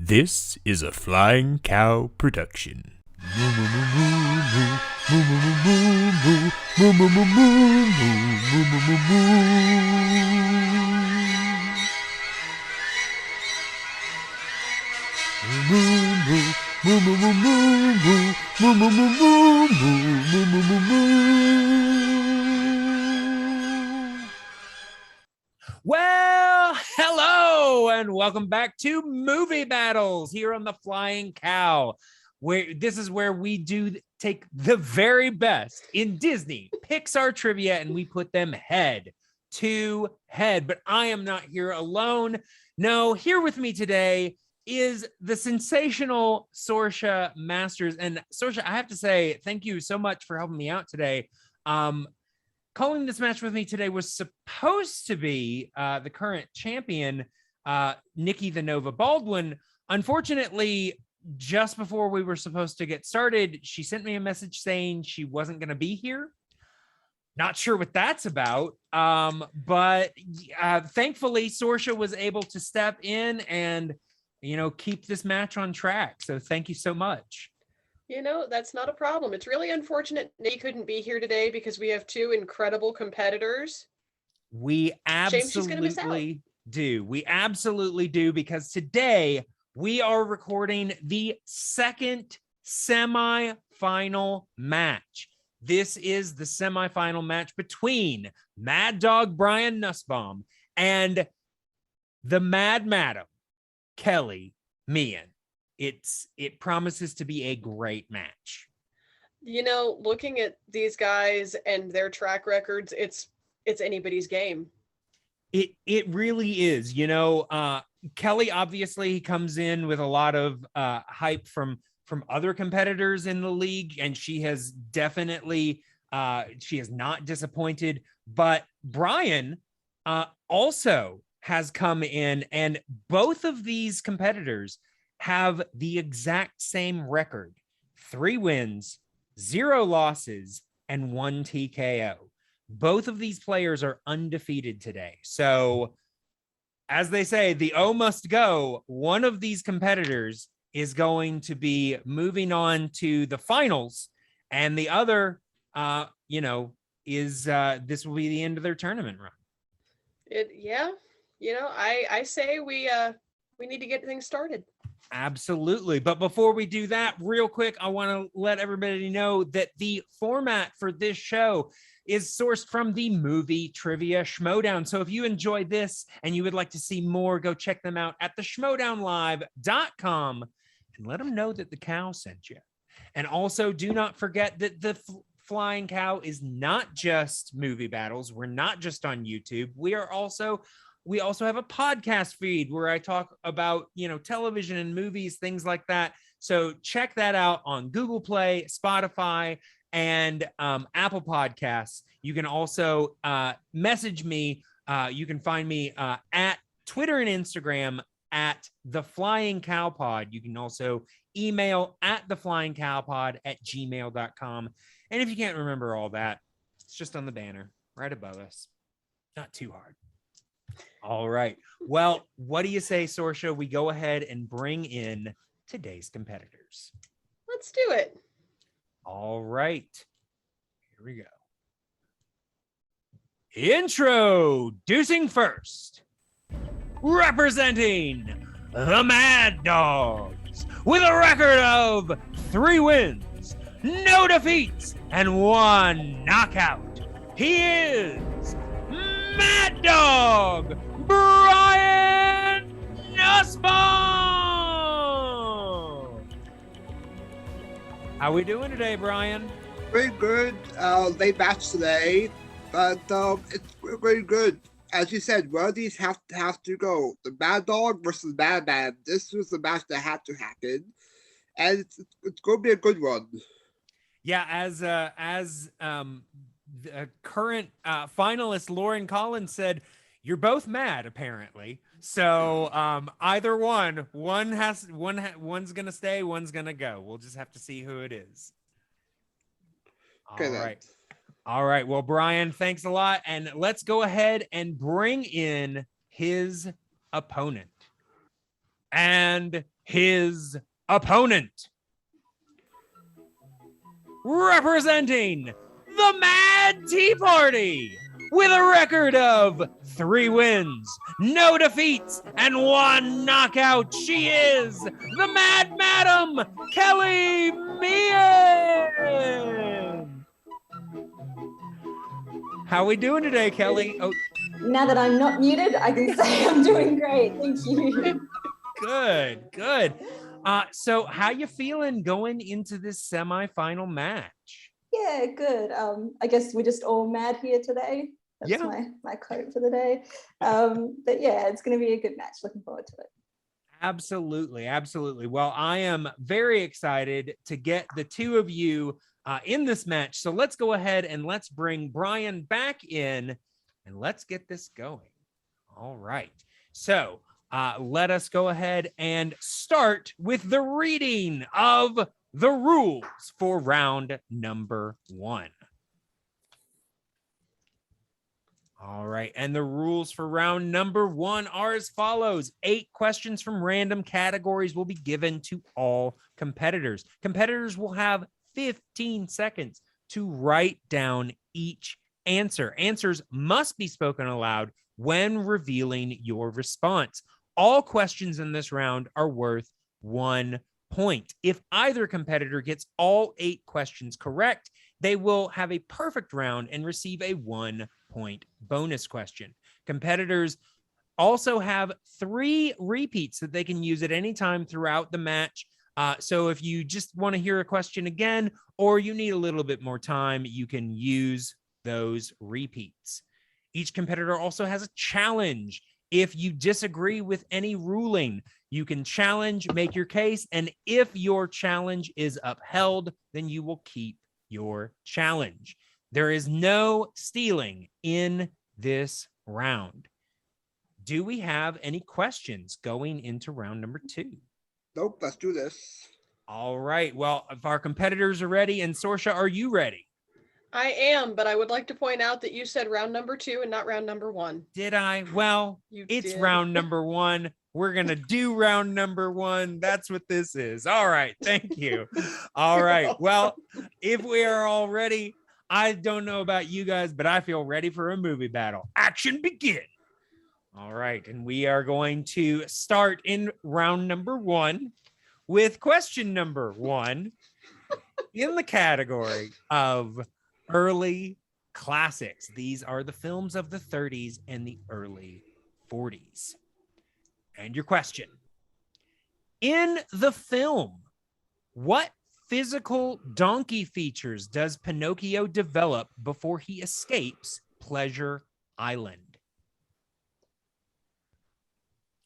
This is a Flying Cow production. Well, hello, and welcome back to Movie Battles here on the Flying Cow. This is where we take the very best in Disney, Pixar trivia, and we put them head to head. But I am not here alone. No, here with me today is the sensational Sorsha Masters. And Sorsha, I have to say, thank you so much for helping me out today. Calling this match with me today was supposed to be the current champion, Nikki the Nova Baldwin. Unfortunately, just before we were supposed to get started, she sent me a message saying she wasn't going to be here. Not sure what that's about, but thankfully, Sorsha was able to step in and, keep this match on track. So thank you so much. That's not a problem. It's really unfortunate Nikki couldn't be here today because we have two incredible competitors. We absolutely do. We absolutely do, because today we are recording the second semifinal match. This is the semifinal match between MadDog Brian Nussbaum and the Mad Madam, Kelli Mehan. It promises to be a great match. Looking at these guys and their track records, it's anybody's game. It really is. Kelli obviously comes in with a lot of hype from other competitors in the league, and she has definitely she has not disappointed. But Brian also has come in, and both of these competitors have the exact same record: 3 wins, 0 losses, and 1 TKO. Both of these players are undefeated today. So, as they say, the O must go. One of these competitors is going to be moving on to the finals, and the other, is this will be the end of their tournament run. I say we need to get things started. Absolutely. But before we do that, real quick, I want to let everybody know that the format for this show is sourced from the Movie Trivia Schmodown. So if you enjoy this and you would like to see more, go check them out at theschmodownlive.com and let them know that the cow sent you. And also, do not forget that the Flying Cow is not just movie battles. We're not just on YouTube. We also have a podcast feed where I talk about, television and movies, things like that. So check that out on Google Play, Spotify, and Apple Podcasts. You can also message me. You can find me at Twitter and Instagram at The Flying Cow Pod. You can also email at theflyingcowpod@gmail.com. And if you can't remember all that, it's just on the banner right above us. Not too hard. All right. Well, what do you say, Sorsha? We go ahead and bring in today's competitors. Let's do it. All right. Here we go. Introducing first, representing the Mad Dogs with a record of 3 wins, no defeats, and 1 knockout. He is MadDog Brian Nussbaum. How we doing today, Brian? Very good. Late match today, but it's very good. As you said, one of these have to go. The MadDog versus Madman. This was the match that had to happen, and it's going to be a good one. Yeah, as the current finalist Lauren Collins said, you're both mad, apparently. So either one's gonna stay, one's gonna go. We'll just have to see who it is. All right. Well, Brian, thanks a lot, and let's go ahead and bring in his opponent. And his opponent. Representing the Mad Tea Party with a record of 3 wins, no defeats, and 1 knockout, she is the Mad Madam, Kelli Mehan. How we doing today, Kelli? Oh, Now that I'm not muted, I can say I'm doing great. Thank you. good. So how you feeling going into this semifinal match? Yeah, good. I guess we're just all mad here today. That's my quote for the day. But yeah, it's going to be a good match. Looking forward to it. Absolutely. Well, I am very excited to get the two of you in this match. So let's go ahead and let's bring Brian back in and let's get this going. All right. So let us go ahead and start with the reading of the rules for round number 1. All right, and the rules for round number 1 are as follows. 8 questions from random categories will be given to all competitors. Competitors will have 15 seconds to write down each answer. Answers must be spoken aloud when revealing your response. All questions in this round are worth 1 point. If either competitor gets all 8 questions correct, they will have a perfect round and receive a 1-point bonus question. Competitors also have 3 repeats that they can use at any time throughout the match. So if you just want to hear a question again, or you need a little bit more time, you can use those repeats. Each competitor also has a challenge. If you disagree with any ruling, you can challenge, make your case, and if your challenge is upheld, then you will keep your challenge. There is no stealing in this round. Do we have any questions going into round number 2? Nope, let's do this. All right. Well, if our competitors are ready, and Sorsha, are you ready? I am, but I would like to point out that you said round number 2 and not round number 1. Did I? Well, it's round number 1. We're going to do round number 1. That's what this is. All right. Thank you. All right. Well, if we are all ready, I don't know about you guys, but I feel ready for a movie battle. Action begin. All right. And we are going to start in round number 1 with question number 1 in the category of early classics. These are the films of the 30s and the early 40s. And your question: in the film, what physical donkey features does Pinocchio develop before he escapes Pleasure Island?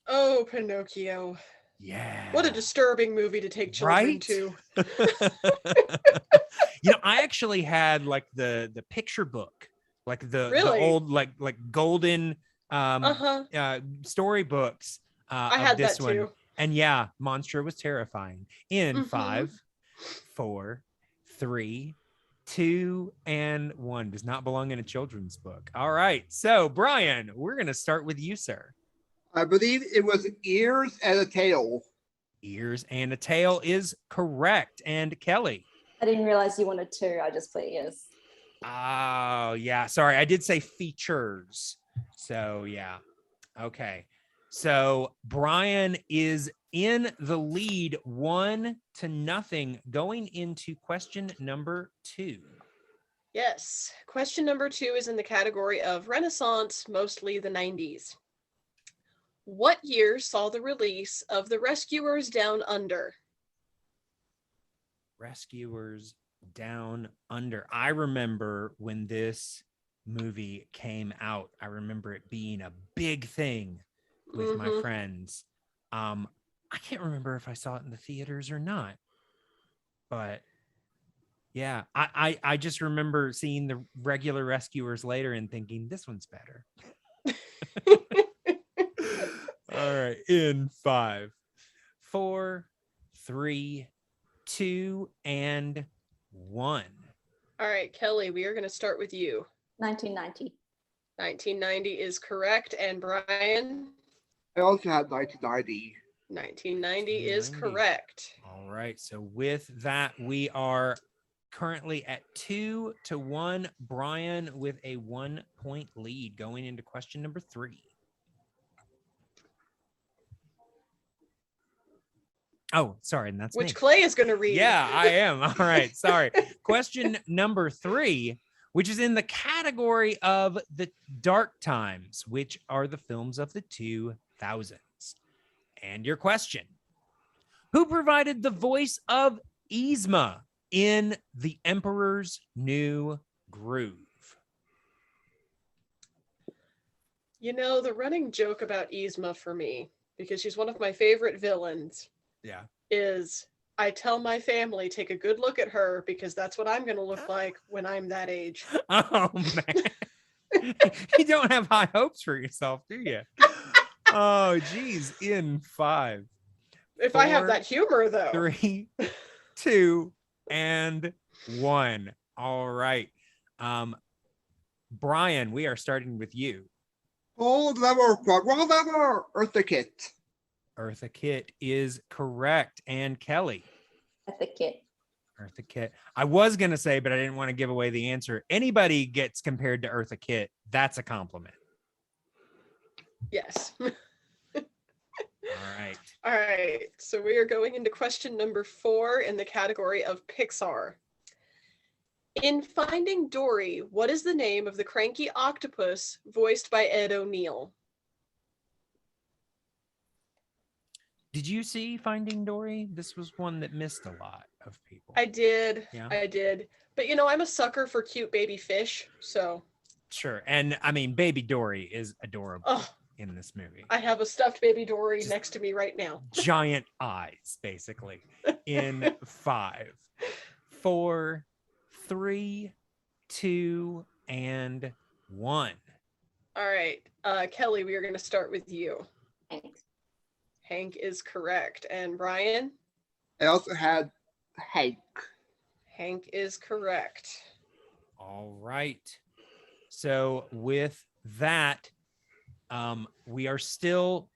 Oh, Pinocchio. Yeah. What a disturbing movie to take children to. You know, I actually had like the picture book, like the old like golden storybooks I of had this that one. too. And yeah, Monster was terrifying. In 5, 4, 3, 2, and 1. Does not belong in a children's book. All right. So, Brian, we're going to start with you, sir. I believe it was ears and a tail. Ears and a tail is correct. And Kelli? I didn't realize you wanted 2. I just put ears. Oh, yeah. Sorry, I did say features. So, yeah. Okay. So, Brian is in the lead 1-0 going into question number 2. Yes. Question number 2 is in the category of Renaissance, mostly the 90s. What year saw the release of The Rescuers Down Under? Rescuers Down Under. I remember when this movie came out. I remember it being a big thing with my friends. I can't remember if I saw it in the theaters or not, but yeah, I just remember seeing the regular Rescuers later and thinking this one's better. All right, in 5, 4, 3, 2, and 1. All right, Kelli, we are going to start with you. 1990. 1990 is correct. And Brian? I also had 1990. 1990 is correct. All right. So with that, we are currently at 2-1. Brian with a 1-point lead going into question number 3. Oh, sorry. And that's Which me. Clay is going to read. Yeah, I am. All right. Sorry. Question number 3, which is in the category of the dark times, which are the films of the 2000s. And your question: who provided the voice of Isma in The Emperor's New Groove? You know, the running joke about Isma for me, because she's one of my favorite villains, Yeah. is I tell my family, take a good look at her because that's what I'm going to look like when I'm that age. Oh, man. You don't have high hopes for yourself, do you? Oh, geez. In 5. If 4, I have that humor, though. 3, 2, and 1. All right. Brian, we are starting with you. Gold level, Quagwell level, Eartha Kitt. Eartha Kitt is correct. And Kelly? Eartha Kitt. Eartha Kitt. I was going to say, but I didn't want to give away the answer. Anybody gets compared to Eartha Kitt, that's a compliment. Yes. All right. All right. So we are going into question number 4 in the category of Pixar. In Finding Dory, what is the name of the cranky octopus voiced by Ed O'Neill? Did you see Finding Dory? This was one that missed a lot of people. I did. Yeah. I did. But you know, I'm a sucker for cute baby fish, so. Sure. And I mean, Baby Dory is adorable. Oh, in this movie. I have a stuffed baby Dory Just next to me right now. Giant eyes, basically. In 5, 4, 3, 2, and 1. All right. Kelly, we are going to start with you. Thanks. Hank is correct. And Brian? I also had Hank. Hank is correct. All right. So with that, we are still,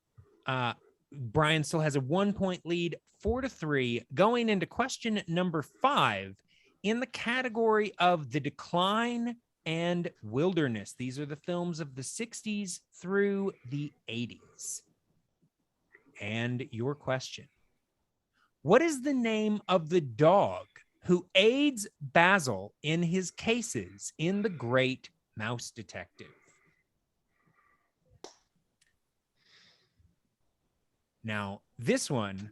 Brian still has a 1-point lead, 4-3, going into question number 5 in the category of the decline and wilderness. These are the films of the 60s through the 80s. And your question: what is the name of the dog who aids Basil in his cases in The Great Mouse Detective? Now, this one,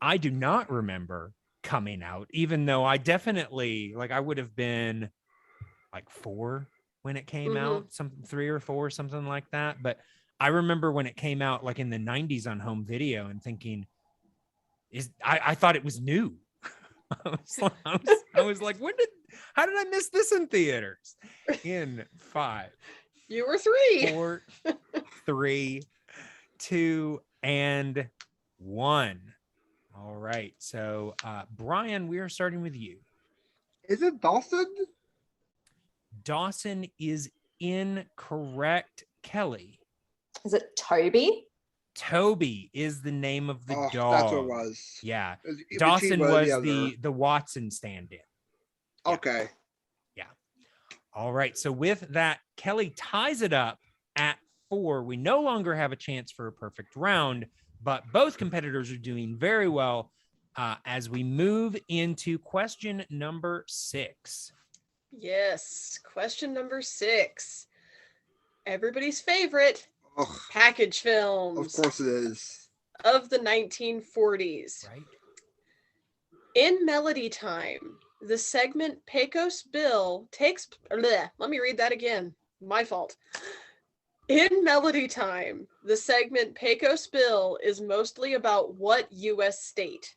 I do not remember coming out, even though I definitely, I would have been 4 when it came out, 3 or 4, something like that. But I remember when it came out, in the 90s on home video, and thinking, I thought it was new. I was like, how did I miss this in theaters? In 5. You were 3. 4, 3, 2, and 1. All right. So, Brian, we are starting with you. Is it Dawson? Dawson is incorrect. Kelly? Is it Toby? Toby is the name of the dog. That's what it was. Yeah. In Dawson between was the the Watson stand-in. Yeah. Okay. Yeah. All right. So with that, Kelly ties it up at 4. We no longer have a chance for a perfect round, but both competitors are doing very well as we move into question number 6. Yes. Question number 6. Everybody's favorite. Oh, Package films. of course it is. Of the 1940s. Right. In Melody Time, the segment Pecos Bill takes... let me read that again. My fault. In Melody Time, the segment Pecos Bill is mostly about what U.S. state?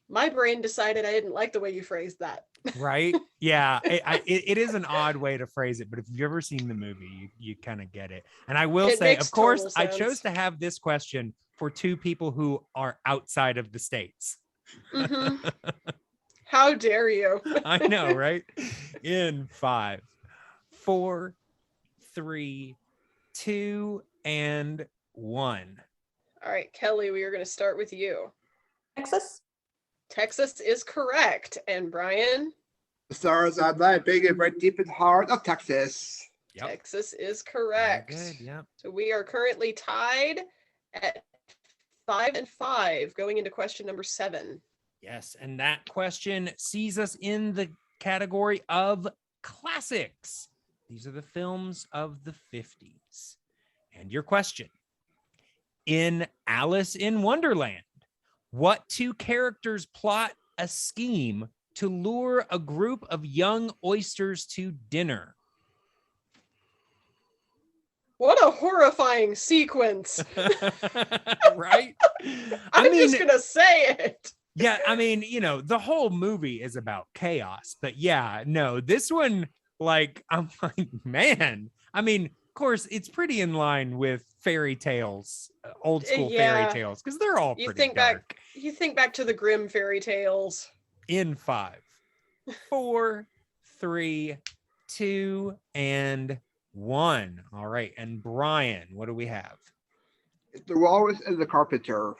My brain decided I didn't like the way you phrased that. Right. Yeah. It is an odd way to phrase it, but if you've ever seen the movie, you kind of get it. And I will say, of course, I chose to have this question for 2 people who are outside of the States. Mm-hmm. How dare you? I know, right? In 5, 4, 3, 2, and 1. All right, Kelly, we are going to start with you. Texas. Texas is correct. And Brian? The stars are that big and right deep in the heart of Texas. Yep. Texas is correct. Very good. Yep. So we are currently tied at 5-5 going into question number 7. Yes, and that question sees us in the category of classics. These are the films of the 50s. And your question: in Alice in Wonderland, what two characters plot a scheme to lure a group of young oysters to dinner? What a horrifying sequence. Right? I'm just going to say it. Yeah, I mean, the whole movie is about chaos, but yeah, no, this one, like, I'm like, man, I mean, of course, it's pretty in line with fairy tales, old school fairy tales, because they're all pretty dark. You think back to the Grimm fairy tales. In 5, 4, 3, 2, and 1. All right, and Brian, what do we have? The Walrus and the Carpenter.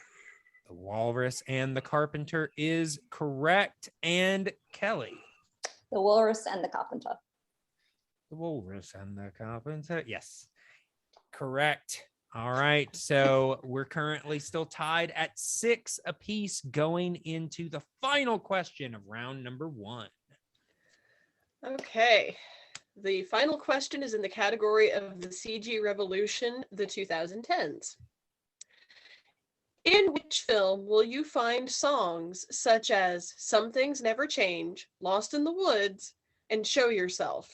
The Walrus and the Carpenter is correct. And Kelly? The Walrus and the Carpenter. The Walrus and the Carpenter. Yes, correct. All right. So we're currently still tied at 6 apiece going into the final question of round number 1. Okay. The final question is in the category of the CG revolution, the 2010s. In which film will you find songs such as Some Things Never Change, Lost in the Woods, and Show Yourself?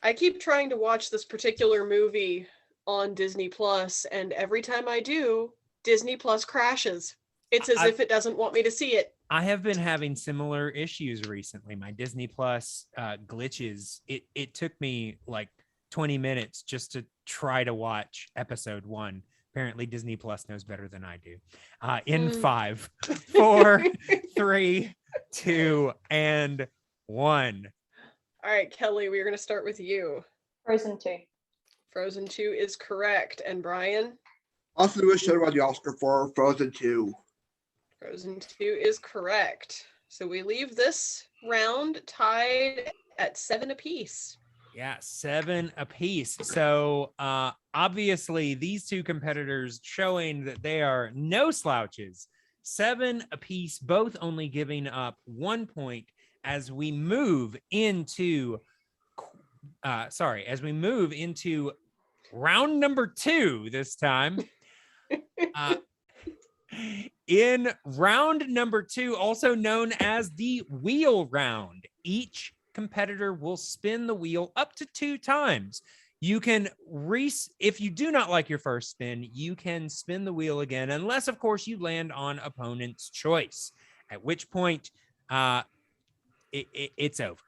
I keep trying to watch this particular movie on Disney Plus, and every time I do, Disney Plus crashes. It's as if it doesn't want me to see it. I have been having similar issues recently. My Disney Plus glitches. It took me like 20 minutes just to try to watch episode 1. Apparently Disney Plus knows better than I do. In 5, 4, 3, 2, and 1. All right, Kelly, we're going to start with you. Frozen 2. Frozen 2 is correct. And Brian? Also, Lewis should have won the Oscar for Frozen 2. Frozen 2 is correct. So we leave this round tied at 7 apiece. Yeah, 7 apiece. So obviously these two competitors showing that they are no slouches. 7 apiece, both only giving up 1 point as we move into round number 2 this time. In round number 2, also known as the wheel round, each competitor will spin the wheel up to 2 times. You can if you do not like your first spin, you can spin the wheel again, unless of course you land on opponent's choice, at which point it's over.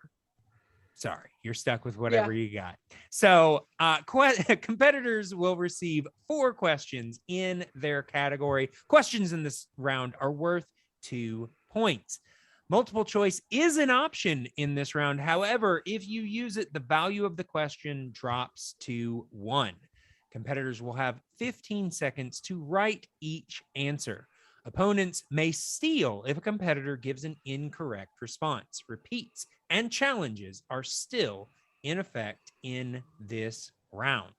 Sorry, you're stuck with whatever you got. So competitors will receive 4 questions in their category. Questions in this round are worth 2 points. Multiple choice is an option in this round. However, if you use it, the value of the question drops to 1. Competitors will have 15 seconds to write each answer. Opponents may steal if a competitor gives an incorrect response. Repeats and challenges are still in effect in this round.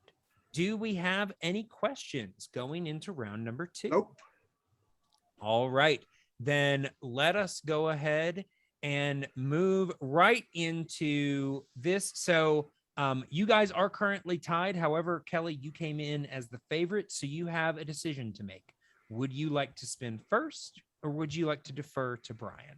Do we have any questions going into round number 2? Nope. All right. Then let us go ahead and move right into this. So you guys are currently tied. However, Kelly, you came in as the favorite, so you have a decision to make. Would you like to spin first, or would you like to defer to Brian?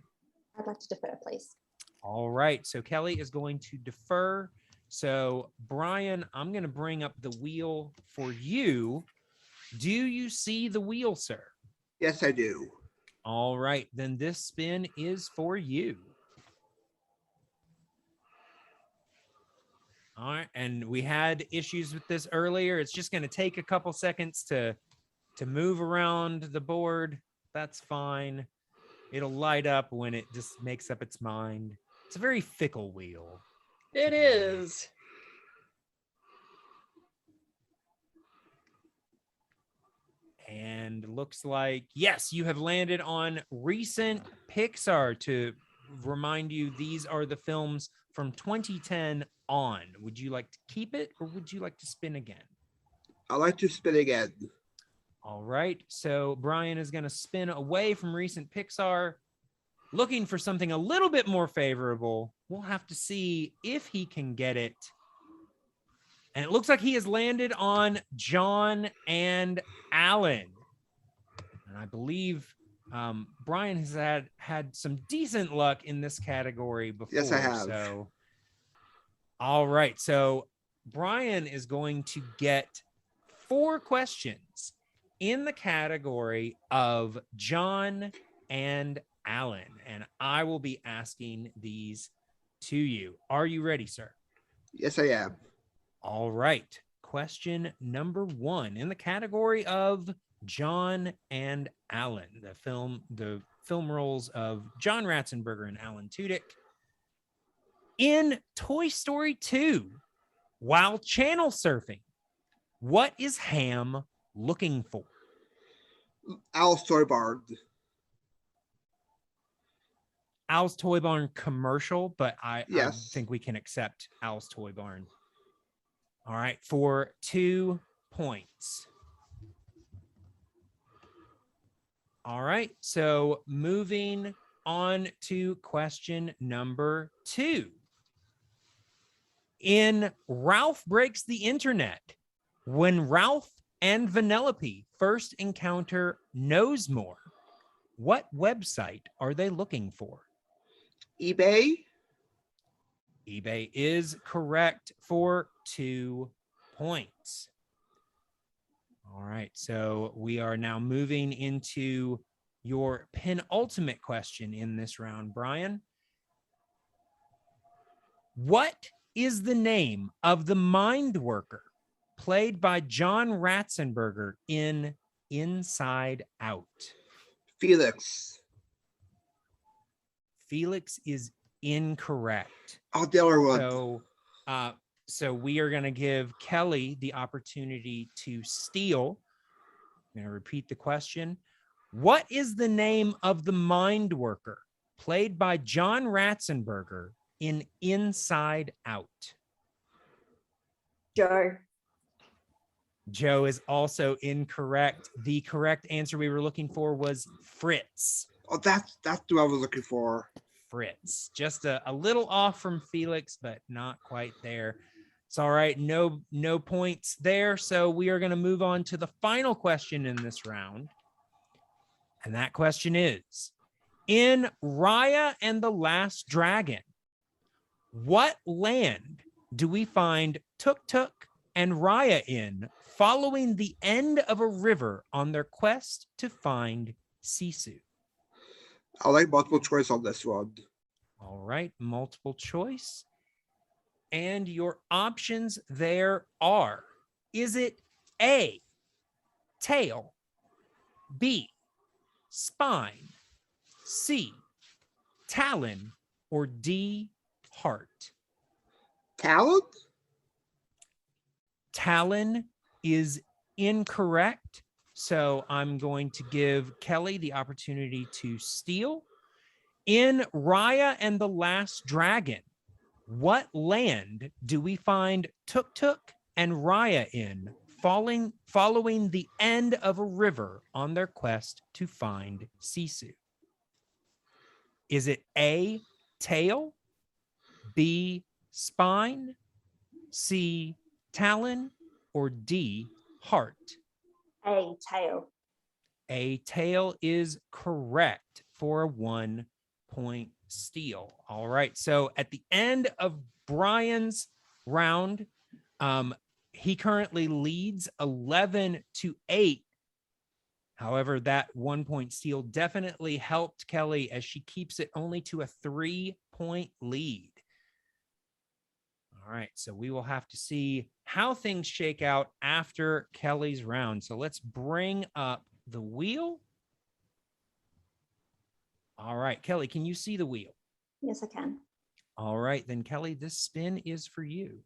I'd like to defer, please. All right. So Kelly is going to defer. So Brian, I'm going to bring up the wheel for you. Do you see the wheel, sir? Yes, I do. All right, then this spin is for you. All right, and we had issues with this earlier. It's just going to take a couple seconds to move around the board. That's fine. It'll light up when it just makes up its mind. It's a very fickle wheel. It is. And looks like, yes, you have landed on recent Pixar. To remind you, these are the films from 2010 on. Would you like to keep it or would you like to spin again? I like to spin again. All right. So Brian is going to spin away from recent Pixar, looking for something a little bit more favorable. We'll have to see if he can get it. And it looks like he has landed on John and Alan. And I believe Brian has had some decent luck in this category before. Yes, I have. So, all right. So Brian is going to get 4 questions in the category of John and Alan. And I will be asking these to you. Are you ready, sir? Yes, I am. All right. Question number 1 in the category of John and Alan, the film roles of John Ratzenberger and Alan Tudyk. In Toy Story 2, while channel surfing, what is Ham looking for? Al's Toy Barn. Al's Toy Barn commercial, but I think we can accept Al's Toy Barn. All right, for 2 points. All right, so moving on to question number 2. In Ralph Breaks the Internet, when Ralph and Vanellope first encounter Knowsmore, what website are they looking for? eBay. eBay is correct for 2 points. All right, so we are now moving into your penultimate question in this round, Brian. What is the name of the mind worker played by John Ratzenberger in Inside Out? Felix. Felix is incorrect. Oh, the other one. So we are going to give Kelly the opportunity to steal. I'm going to repeat the question. What is the name of the mind worker played by John Ratzenberger in Inside Out? Joe. Joe is also incorrect. The correct answer we were looking for was Fritz. Oh, that's what I was looking for. Fritz. Just a little off from Felix, but not quite there. It's all right. No points there. So we are going to move on to the final question in this round. And that question is, in Raya and the Last Dragon, what land do we find Tuktuk and Raya in following the end of a river on their quest to find Sisu? I like multiple choice on this one. All right, multiple choice. And your options there are, is it A, tail, B, spine, C, talon, or D, heart? Talon? Talon is incorrect. So I'm going to give Kelly the opportunity to steal. In Raya and the Last Dragon, what land do we find Tuktuk and Raya in following the end of a river on their quest to find Sisu? Is it A, tail, B, spine, C, talon, or D, heart? A, tail. A, tail is correct for a 1 point steal. All right. So at the end of Brian's round, he currently leads 11-8. However, that 1 point steal definitely helped Kelly as she keeps it only to a 3-point lead. All right. So we will have to see how things shake out after Kelly's round. So let's bring up the wheel. All right, Kelly, can you see the wheel? Yes, I can. All right, then, Kelly, this spin is for you.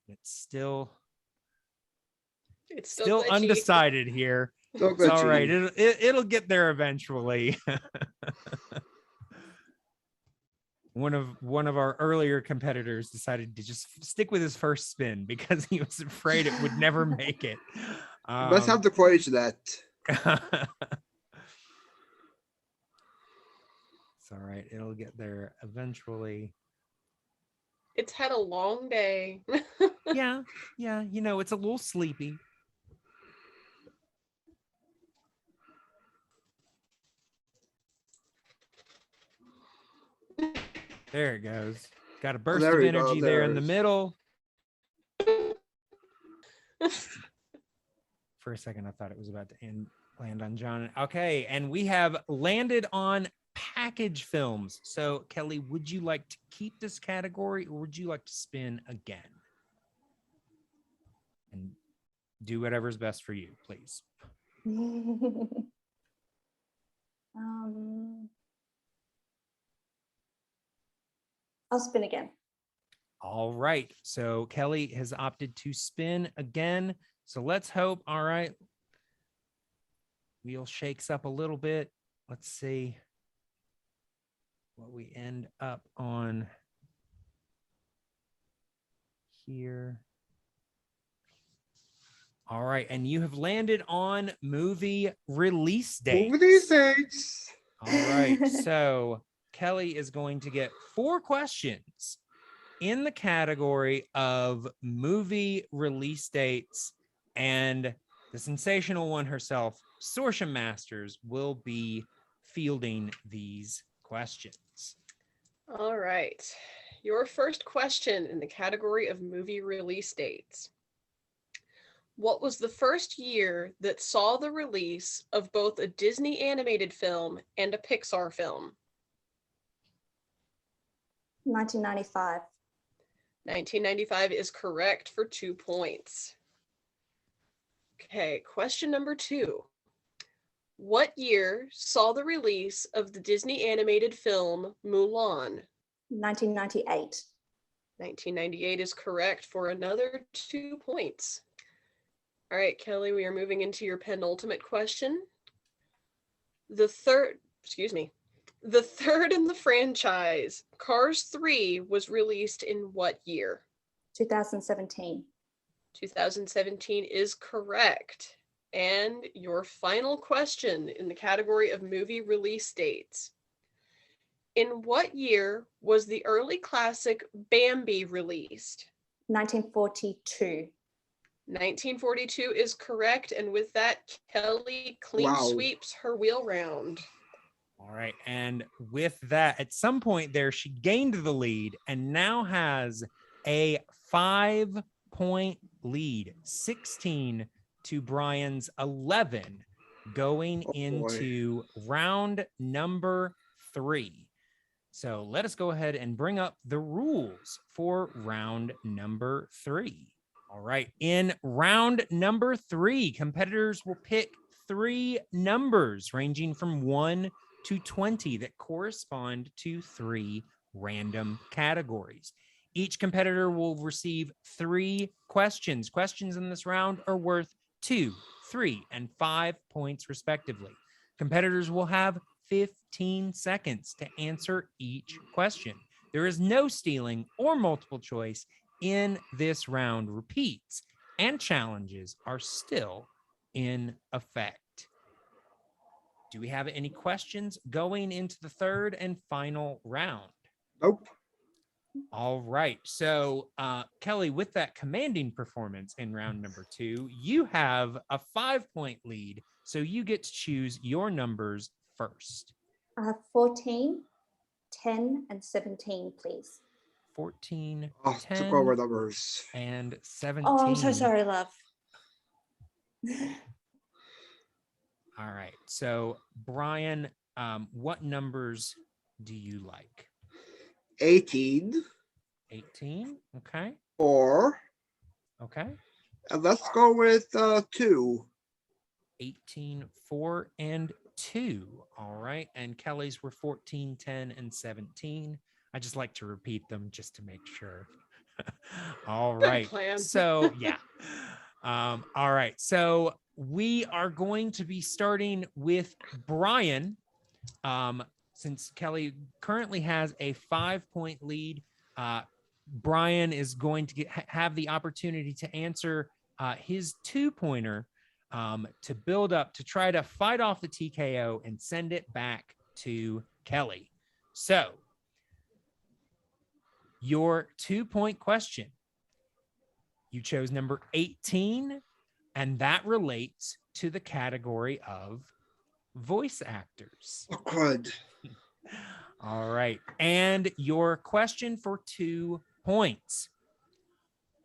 It's still It's Still glitchy. undecided here. So It's all right. glitchy. It'll get there eventually. One of our earlier competitors decided to just stick with his first spin because he was afraid it would never make it. You must have the courage to that. It's all right. It'll get there eventually. It's had a long day. Yeah. You know, it's a little sleepy. There it goes. Got a burst there of we go, energy there in the there's- middle. For a second, I thought it was about to land on John. Okay, and we have landed on package films. So, Kelly, would you like to keep this category or would you like to spin again? And do whatever's best for you, please. I'll spin again. All right. So Kelly has opted to spin again. So let's hope. All right. Wheel shakes up a little bit. Let's see what we end up on here. All right. And you have landed on movie release date. Movie dates. All right. So Kelly is going to get 4 questions in the category of movie release dates, and the sensational one herself, Sorcia Masters, will be fielding these questions. All right. Your first question in the category of movie release dates. What was the first year that saw the release of both a Disney animated film and a Pixar film? 1995. 1995 is correct for 2 points. Okay, question number 2. What year saw the release of the Disney animated film Mulan? 1998. 1998 is correct for another 2 points. All right, Kelly, we are moving into your penultimate question. The third in the franchise, Cars 3, was released in what year? 2017. 2017 is correct. And your final question in the category of movie release dates. In what year was the early classic Bambi released? 1942. 1942 is correct. And with that, Kelly clean sweeps her wheel round. All right. And with that, at some point there, she gained the lead and now has a 5-point lead, 16 to Brian's 11, going into round number 3. So let us go ahead and bring up the rules for round number 3. All right. In round number 3, competitors will pick 3 numbers ranging from 1 to 20 that correspond to 3 random categories. Each competitor will receive 3 questions. Questions in this round are worth 2, 3, and 5 points respectively. Competitors will have 15 seconds to answer each question. There is no stealing or multiple choice in this round. Repeats and challenges are still in effect. Do we have any questions going into the third and final round? Nope. All right. So, Kelly, with that commanding performance in round number 2, you have a 5-point lead. So you get to choose your numbers first. 14, 10, and 17, please. 14, Oh, 10, took over numbers. and 17. Oh, I'm so sorry, love. All right. So, Brian, what numbers do you like? 18. 18. Okay. 4. Okay. And let's go with 2. 18, 4, and 2. All right. And Kelly's were 14, 10, and 17. I just like to repeat them just to make sure. All Good right. plan. So, yeah. All right. So we are going to be starting with Brian. Since Kelly currently has a 5-point lead, Brian is going to have the opportunity to answer his 2-pointer to build up, to try to fight off the TKO and send it back to Kelly. So your 2-point question, you chose number 18, and that relates to the category of voice actors. Awkward. All right. And your question for 2 points.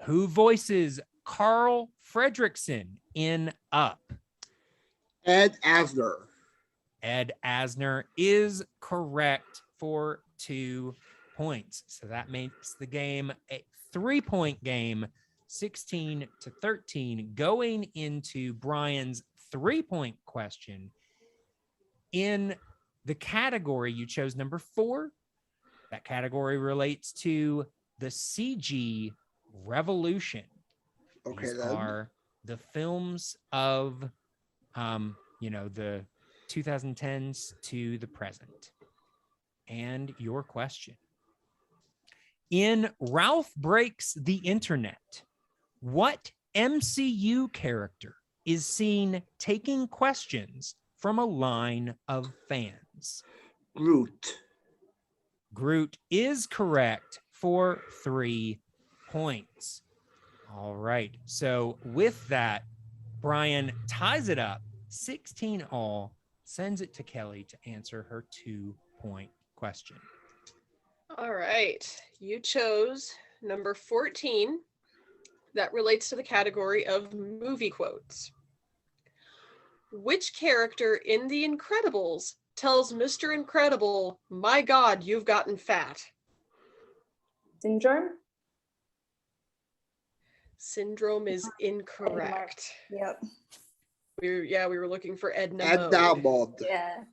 Who voices Carl Fredricksen in Up? Ed Asner. Ed Asner is correct for 2 points. So that makes the game a 3-point game, 16-13, going into Brian's 3-point question. In the category, you chose number 4. That category relates to the CG revolution. Okay, These then. are the films of, the 2010s to the present. And your question. In Ralph Breaks the Internet, what MCU character is seen taking questions from a line of fans? Groot. Groot is correct for 3 points. All right. So with that, Brian ties it up 16 all, sends it to Kelly to answer her 2-point question. All right. You chose number 14. That relates to the category of movie quotes. Which character in The Incredibles tells Mr. Incredible, "My God, you've gotten fat"? Syndrome? Syndrome is incorrect. Yep. We were looking for Edna Edna Mode. Mode. Yeah.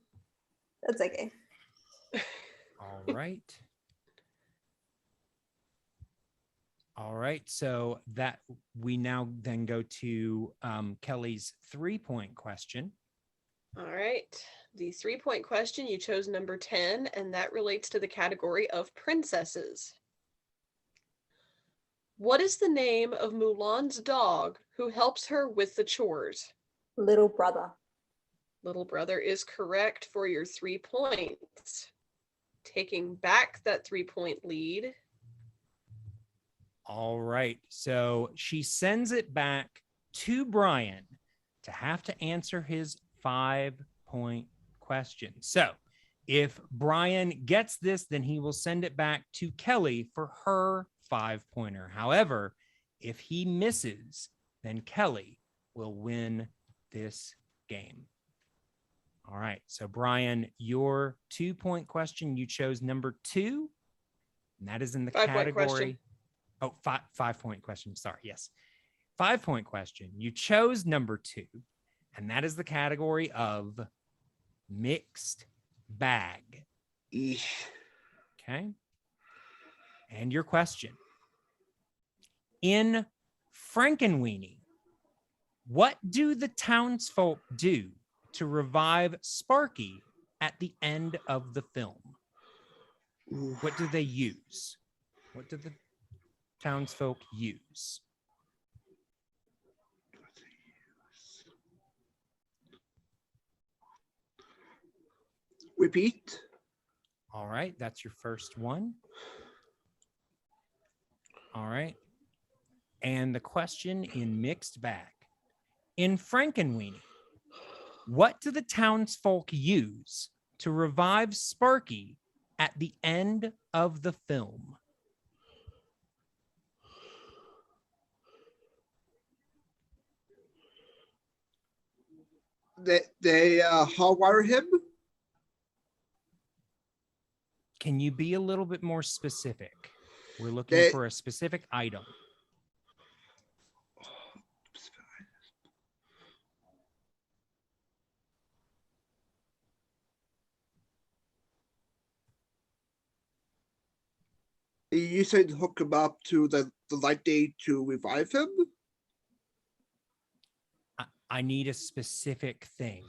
That's okay. All right. All right. So that we now then go to Kelly's 3-point question. All right. The 3-point question, you chose number 10, and that relates to the category of princesses. What is the name of Mulan's dog who helps her with the chores? Little brother. Little brother is correct for your 3 points. Taking back that 3-point lead. All right. So she sends it back to Brian to have to answer his 5-point question. So if Brian gets this, then he will send it back to Kelly for her 5-pointer. However, if he misses, then Kelly will win this game. All right. So Brian, your 2-point question, you chose number 2, and that is in the 5-point category. question. Oh, 5-point question. Sorry. Yes. 5-point question. You chose number 2, and that is the category of mixed bag. Eesh. Okay. And your question. In Frankenweenie, what do the townsfolk do to revive Sparky at the end of the film? What do they use? What do the townsfolk use? Repeat. All right, that's your first one. All right. And the question in mixed bag. In Frankenweenie, what do the townsfolk use to revive Sparky at the end of the film? They hotwire him. Can you be a little bit more specific? We're looking for a specific item. You said hook him up to the light day to revive him? I need a specific thing.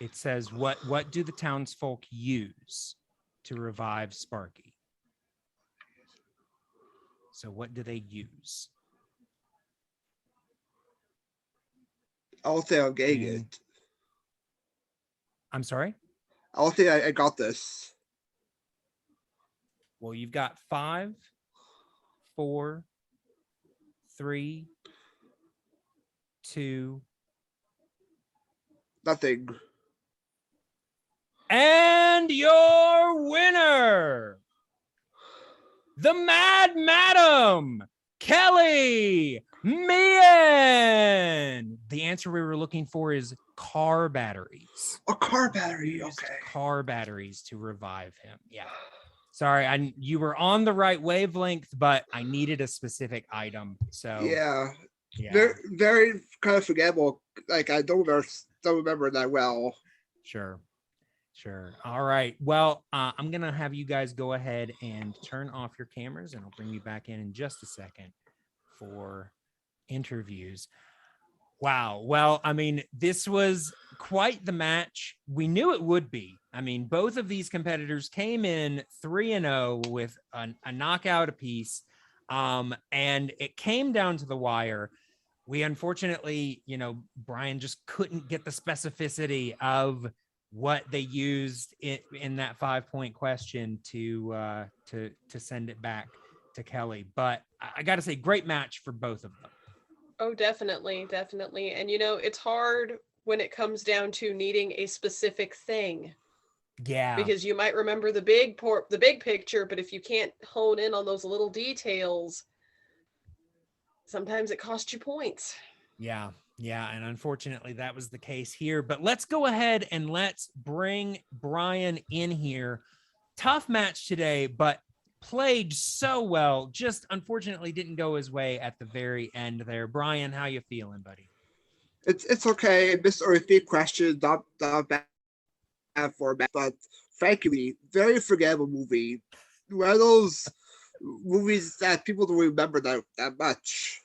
It says, what do the townsfolk use to revive Sparky? So what do they use? I'll say I'm getting it. I'm sorry? I'll say I got this. Well, you've got 5, 4, 3, 2. Nothing. And your winner, the Mad Madam, Kelli Mehan. The answer we were looking for is car batteries. A car battery, okay. Car batteries to revive him. Yeah. Sorry, you were on the right wavelength, but I needed a specific item. So yeah. Yeah. Very kind of forgettable. Like I don't remember that well. Sure. All right. Well, I'm going to have you guys go ahead and turn off your cameras, and I'll bring you back in just a second for interviews. Wow. Well, I mean, this was quite the match. We knew it would be. I mean, both of these competitors came in 3-0 with a knockout apiece, and it came down to the wire. We unfortunately, Brian just couldn't get the specificity of what they used in that 5-point question to send it back to Kelli. But I got to say, great match for both of them. Oh, definitely. And it's hard when it comes down to needing a specific thing. Yeah. Because you might remember the big picture, but if you can't hone in on those little details, sometimes it costs you points. Yeah. And unfortunately, that was the case here. But let's go ahead and let's bring Brian in here. Tough match today, but played so well. Just unfortunately didn't go his way at the very end there. Brian, how you feeling, buddy? It's okay. I missed only 3 questions. Not bad format, but frankly, very forgettable movie. One of those movies that people don't remember that much.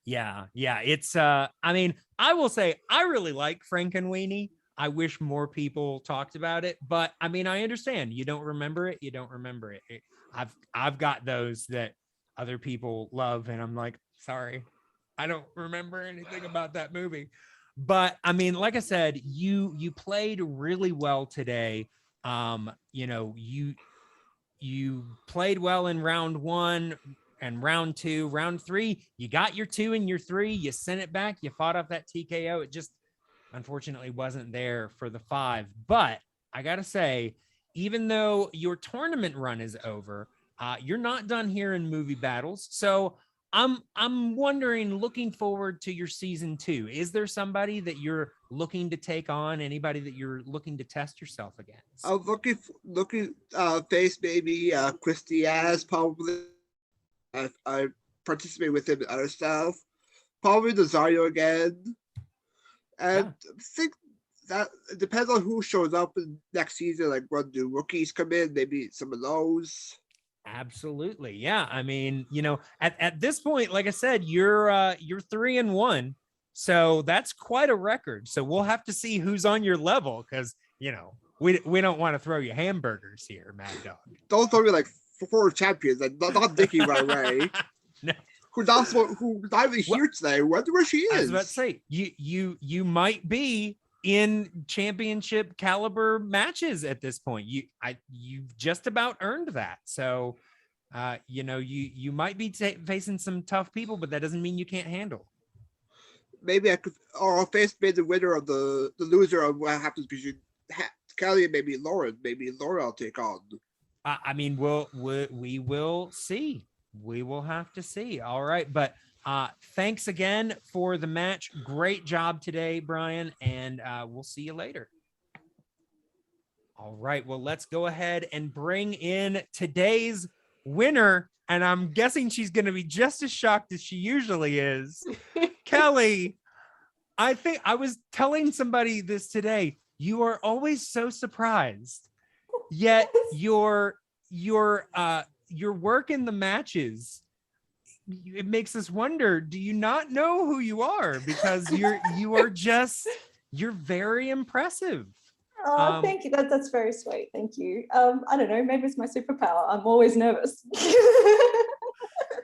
Yeah. It's I mean, I will say I really like Frankenweenie. I wish more people talked about it, but I mean, I understand you don't remember it. I've got those that other people love, and I'm like, sorry, I don't remember anything about that movie. But I mean, like I said, you played really well today. You played well in round 1 and round 2. Round 3, you got your 2 and your 3. You sent it back. You fought off that TKO. It just unfortunately wasn't there for the 5. But I gotta say, even though your tournament run is over, you're not done here in movie battles. So I'm wondering, looking forward to your season 2, is there somebody that you're looking to take on? Anybody that you're looking to test yourself against? I'm looking face maybe Chris Diaz, probably. I participate with him in other stuff. Probably Nazario again. And I think that it depends on who shows up in next season, like when the rookies come in, maybe some of those. Absolutely. Yeah. I mean, at this point, like I said, you're 3-1. So that's quite a record. So we'll have to see who's on your level, because, we don't want to throw you hamburgers here, MadDog. Don't throw me like 4 champions, like not Nikki right away. No. Who's not even here today. I wonder where she is. I was about to say, you might be in championship caliber matches at this point. You've just about earned that. So, you might be facing some tough people, but that doesn't mean you can't handle. Maybe I could, or I'll face maybe the winner of the loser of what happens between Kelli and maybe Lauren. Maybe Lauren I'll take on. I mean, we will see. We will have to see. All right. But thanks again for the match. Great job today, Brian. And we'll see you later. All right. Well, let's go ahead and bring in today's winner. And I'm guessing she's going to be just as shocked as she usually is. Kelli, I think I was telling somebody this today. You are always so surprised. Yet your work in the matches it makes us wonder, do you not know who you are? Because you're very impressive. Oh, thank you. That's very sweet. Thank you. I don't know. Maybe it's my superpower. I'm always nervous.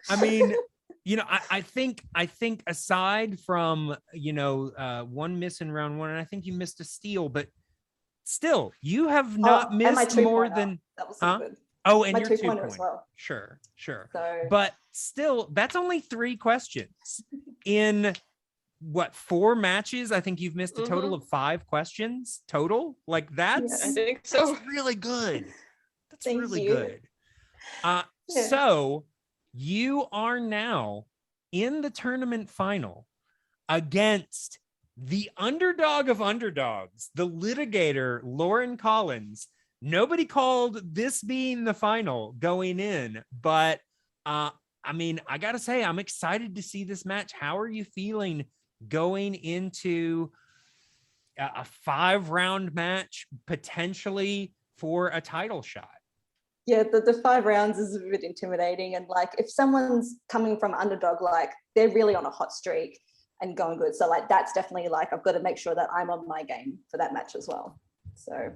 I mean, I think aside from, one miss in round one, and I think you missed a steal, but still, you have not missed more than. That was so good. Oh, and my your 2-pointer as well. Sure. So, but still, that's only 3 questions in what, 4 matches? I think you've missed a total of 5 questions total. Like I think so. That's really good. That's Thank really you. good. So you are now in the tournament final against the underdog of underdogs, the litigator, Lauren Collins. Nobody called this being the final going in, but I mean, I gotta say, I'm excited to see this match. How are you feeling going into a 5-round match, potentially for a title shot? Yeah, the 5 rounds is a bit intimidating. And like, if someone's coming from underdog, like they're really on a hot streak and going good. So like, that's definitely like, I've got to make sure that I'm on my game for that match as well. So.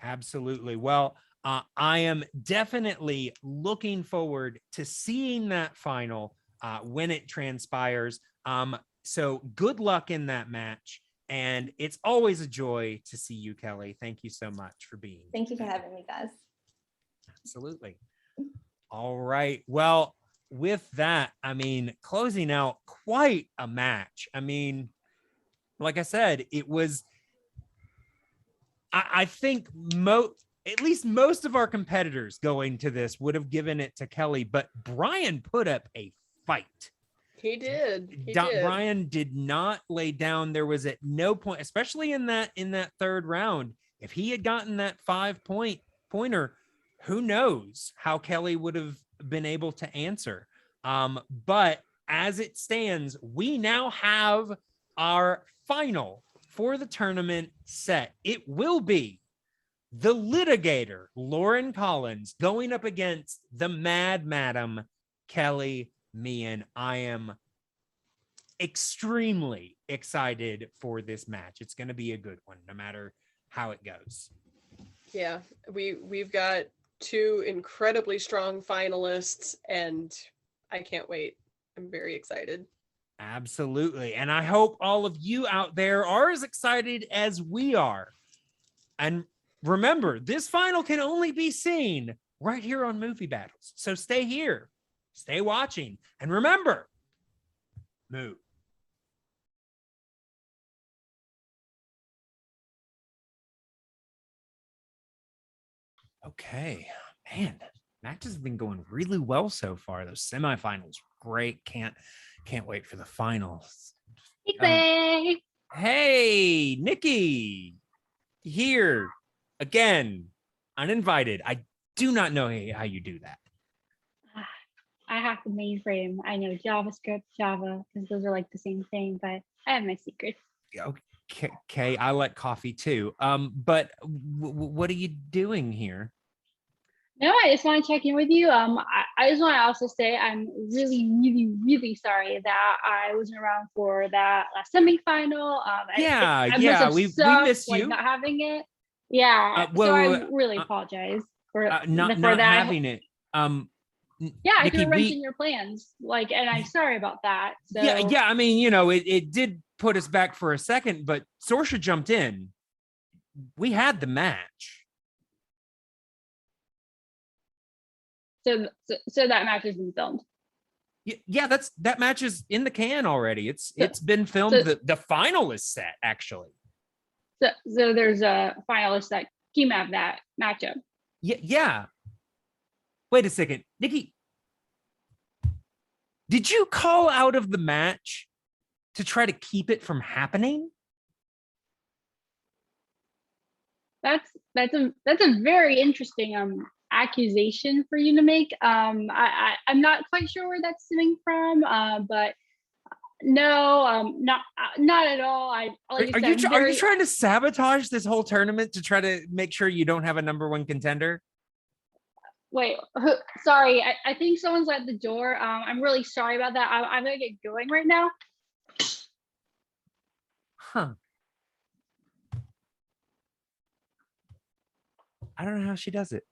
Absolutely. Well, I am definitely looking forward to seeing that final when it transpires. So good luck in that match. And it's always a joy to see you, Kelly. Thank you so much for being here. Thank you for having me, guys. Absolutely. All right. Well, with that, I mean, closing out quite a match. I mean, like I said, it was, I think at least most of our competitors going to this would have given it to Kelly, but Brian put up a fight. He did. Brian did not lay down. There was at no point, especially in that 3rd round, if he had gotten that 5-pointer, who knows how Kelly would have been able to answer. But as it stands, we now have our final for the tournament set. It will be the litigator, Lauren Collins, going up against the Mad Madam, Kelli Mehan. I am extremely excited for this match. It's going to be a good one, no matter how it goes. Yeah, we've got 2 incredibly strong finalists, and I can't wait. I'm very excited. Absolutely. And I hope all of you out there are as excited as we are. And remember, this final can only be seen right here on Movie Battles. So stay here, stay watching, and remember, move. Okay, man, matches have been going really well so far. Those semifinals, great. Can't wait for the finals. Hey, Nikki, here again, uninvited. I do not know how you do that. I have the mainframe. I know JavaScript, Java, because those are like the same thing, but I have my secrets. Okay, I like coffee too. But what are you doing here? No, I just want to check in with you. I just want to also say I'm really, really, really sorry that I wasn't around for that last semifinal. We miss you. Not having it. Yeah. So I really apologize for not that. Having it. Yeah, I could have wrenched in your plans. And I'm sorry about that. So. Yeah. I mean, it did put us back for a second, but Sorsha jumped in. We had the match. So that match has been filmed. Yeah, that match is in the can already. It's been filmed. The final is set, actually. So there's a finalist that came out of that matchup. Yeah. Wait a second, Nikki. Did you call out of the match to try to keep it from happening? That's a very interesting accusation for you to make. I'm not quite sure where that's stemming from, but no, not at all. Are you trying to sabotage this whole tournament to try to make sure you don't have a #1 contender? Wait, sorry. I think someone's at the door. I'm really sorry about that. I'm gonna get going right now. Huh. I don't know how she does it.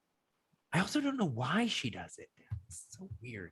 I also don't know why she does it. It's so weird.